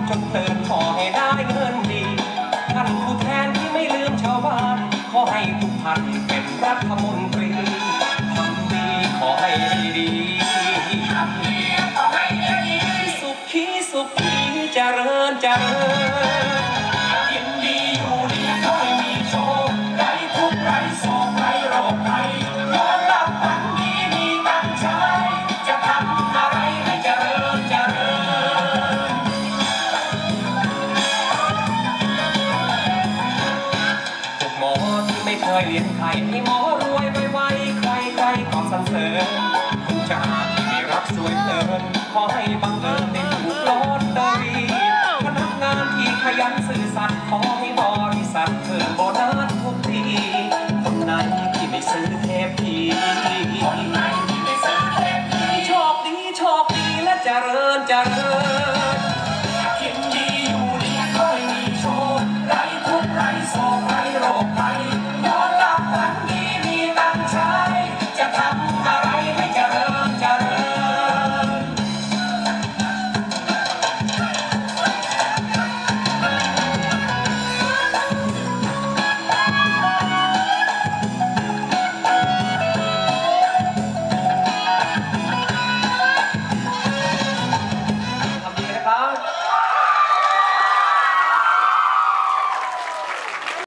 จนเพลินขอให้ได้เงินดีท่านผู้แทนที่ไม่ลืมชาวบ้านขอให้ทุกท่านเป็นรัฐมนตรีทำดีขอให้ดีสุขีสุขีเจริญเจริญยินดีอยู่ดีขอให้มีโชคไร้ทุกข์ไร้โศกไร้โรคภัยนอนหลับฝันดีมีตังค์ใช้จะทำอะไรให้เจริญเจริญพวกหมอที่ไม่เคยเลี้ยงใครให้หมอรวยไวๆใครๆก็สรรเสริญคุณจ่าที่ไม่รักสวยเพลินขอให้บังเอิญได้ถูกลอตเตอรี่พนักงานที่ขยันซื่อสัตย์ขอให้บริษัทเพิ่มโบนัสทุกทีคนไหนที่ไม่ซื้อเทปทีคนไหนที่ไม่ซื้อเทปทีโชคดีและเจริญเจริญ